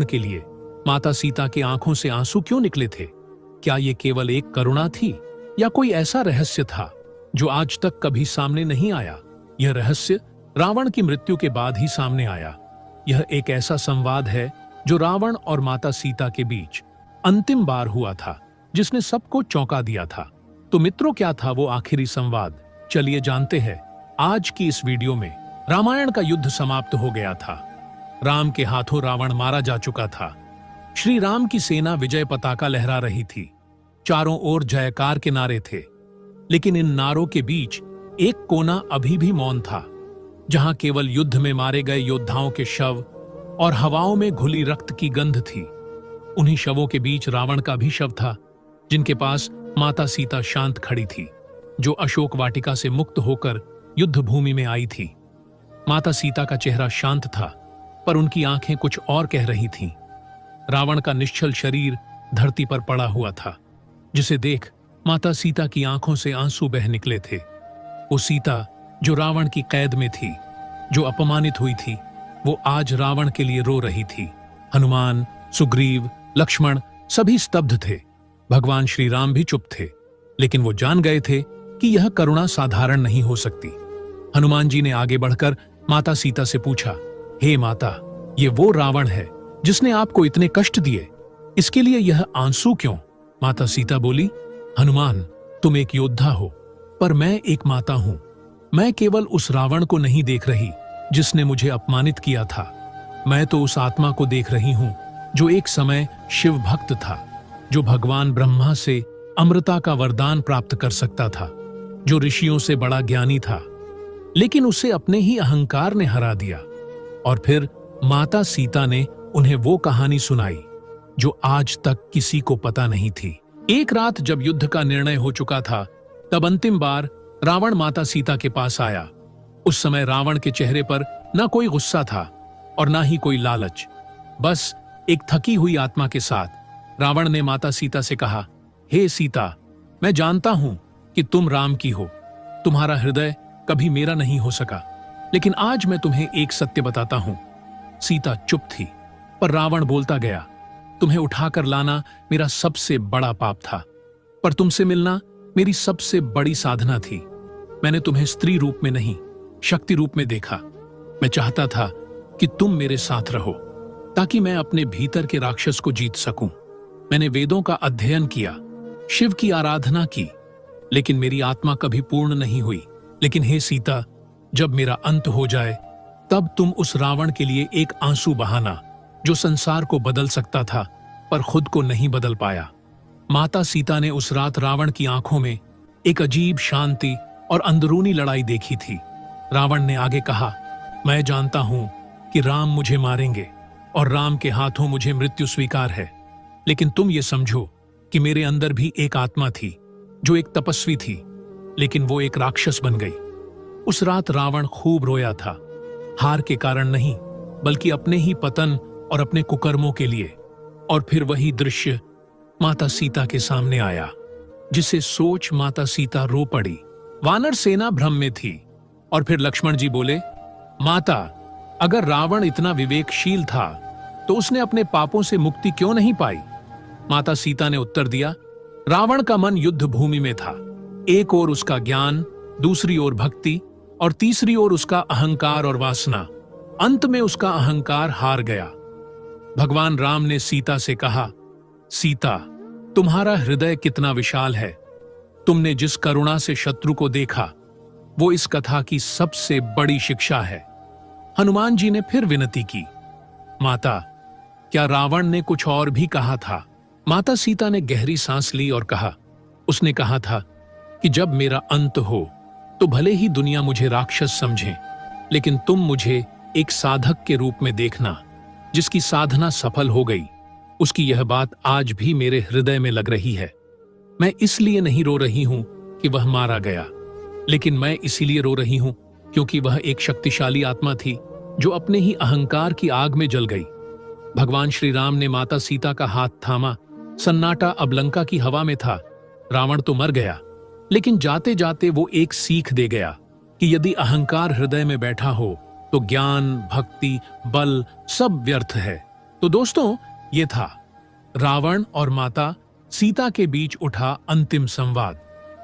के लिए माता सीता की आंखों से आंसू क्यों निकले थे? क्या ये केवल एक करुणा थी या कोई ऐसा रहस्य था जो आज तक कभी सामने नहीं आया? यह रहस्य रावण की मृत्यु के बाद ही सामने आया। यह एक ऐसा संवाद है जो रावण और माता सीता के बीच अंतिम बार हुआ था, जिसने सबको चौंका दिया था। तो मित्रों, क्या था वो आखिरी संवाद? चलिए जानते हैं। आज की इस वीडियो में रामायण का युद्ध समाप्त हो गया था। राम के हाथों रावण मारा जा चुका था। श्री राम की सेना विजय पताका लहरा रही थी। चारों ओर जयकार के नारे थे, लेकिन इन नारों के बीच एक कोना अभी भी मौन था, जहां केवल युद्ध में मारे गए योद्धाओं के शव और हवाओं में घुली रक्त की गंध थी। उन्हीं शवों के बीच रावण का भी शव था, जिनके पास माता सीता शांत खड़ी थी, जो अशोक वाटिका से मुक्त होकर युद्ध भूमि में आई थी। माता सीता का चेहरा शांत था, पर उनकी आंखें कुछ और कह रही थीं। रावण का निश्चल शरीर धरती पर पड़ा हुआ था, जिसे देख माता सीता की आंखों से आंसू बह निकले थे। वो सीता जो रावण की कैद में थी, जो अपमानित हुई थी, वो आज रावण के लिए रो रही थी। हनुमान, सुग्रीव, लक्ष्मण सभी स्तब्ध थे। भगवान श्री राम भी चुप थे, लेकिन वो जान गए थे कि यह करुणा साधारण नहीं हो सकती। हनुमान जी ने आगे बढ़कर माता सीता से पूछा, हे माता, ये वो रावण है जिसने आपको इतने कष्ट दिए, इसके लिए यह आंसू क्यों? माता सीता बोली, हनुमान, तुम एक योद्धा हो, पर मैं एक माता हूं। मैं केवल उस रावण को नहीं देख रही जिसने मुझे अपमानित किया था। मैं तो उस आत्मा को देख रही हूं जो एक समय शिव भक्त था, जो भगवान ब्रह्मा से अमृता का वरदान प्राप्त कर सकता था, जो ऋषियों से बड़ा ज्ञानी था, लेकिन उसे अपने ही अहंकार ने हरा दिया। और फिर माता सीता ने उन्हें वो कहानी सुनाई जो आज तक किसी को पता नहीं थी। एक रात जब युद्ध का निर्णय हो चुका था, तब अंतिम बार रावण माता सीता के पास आया। उस समय रावण के चेहरे पर ना कोई गुस्सा था और ना ही कोई लालच, बस एक थकी हुई आत्मा के साथ रावण ने माता सीता से कहा, हे सीता, मैं जानता हूं कि तुम राम की हो, तुम्हारा हृदय कभी मेरा नहीं हो सका, लेकिन आज मैं तुम्हें एक सत्य बताता हूं। सीता चुप थी, पर रावण बोलता गया, तुम्हें उठाकर लाना मेरा सबसे बड़ा पाप था, पर तुमसे मिलना मेरी सबसे बड़ी साधना थी। मैंने तुम्हें स्त्री रूप में नहीं, शक्ति रूप में देखा। मैं चाहता था कि तुम मेरे साथ रहो, ताकि मैं अपने भीतर के राक्षस को जीत सकूं। मैंने वेदों का अध्ययन किया, शिव की आराधना की, लेकिन मेरी आत्मा कभी पूर्ण नहीं हुई। लेकिन हे सीता, जब मेरा अंत हो जाए, तब तुम उस रावण के लिए एक आंसू बहाना, जो संसार को बदल सकता था पर खुद को नहीं बदल पाया। माता सीता ने उस रात रावण की आंखों में एक अजीब शांति और अंदरूनी लड़ाई देखी थी। रावण ने आगे कहा, मैं जानता हूं कि राम मुझे मारेंगे और राम के हाथों मुझे मृत्यु स्वीकार है, लेकिन तुम ये समझो कि मेरे अंदर भी एक आत्मा थी जो एक तपस्वी थी, लेकिन वो एक राक्षस बन गई। उस रात रावण खूब रोया था, हार के कारण नहीं, बल्कि अपने ही पतन और अपने कुकर्मों के लिए। और फिर वही दृश्य माता सीता के सामने आया, जिसे सोच माता सीता रो पड़ी। वानर सेना भ्रम में थी, और फिर लक्ष्मण जी बोले, माता, अगर रावण इतना विवेकशील था तो उसने अपने पापों से मुक्ति क्यों नहीं पाई? माता सीता ने उत्तर दिया, रावण का मन युद्ध भूमि में था। एक ओर उसका ज्ञान, दूसरी ओर भक्ति, और तीसरी ओर उसका अहंकार और वासना। अंत में उसका अहंकार हार गया। भगवान राम ने सीता से कहा, सीता, तुम्हारा हृदय कितना विशाल है। तुमने जिस करुणा से शत्रु को देखा, वो इस कथा की सबसे बड़ी शिक्षा है। हनुमान जी ने फिर विनती की, माता, क्या रावण ने कुछ और भी कहा था? माता सीता ने गहरी सांस ली और कहा, उसने कहा था कि जब मेरा अंत हो तो भले ही दुनिया मुझे राक्षस समझे, लेकिन तुम मुझे एक साधक के रूप में देखना, जिसकी साधना सफल हो गई। उसकी यह बात आज भी मेरे हृदय में लग रही है। मैं इसलिए नहीं रो रही हूं कि वह मारा गया, लेकिन मैं इसीलिए रो रही हूं क्योंकि वह एक शक्तिशाली आत्मा थी जो अपने ही अहंकार की आग में जल गई। भगवान श्री राम ने माता सीता का हाथ थामा। सन्नाटा अब लंका की हवा में था। रावण तो मर गया, लेकिन जाते जाते वो एक सीख दे गया कि यदि अहंकार हृदय में बैठा हो तो ज्ञान, भक्ति, बल सब व्यर्थ है। तो दोस्तों, ये था रावण और माता सीता के बीच उठा अंतिम संवाद।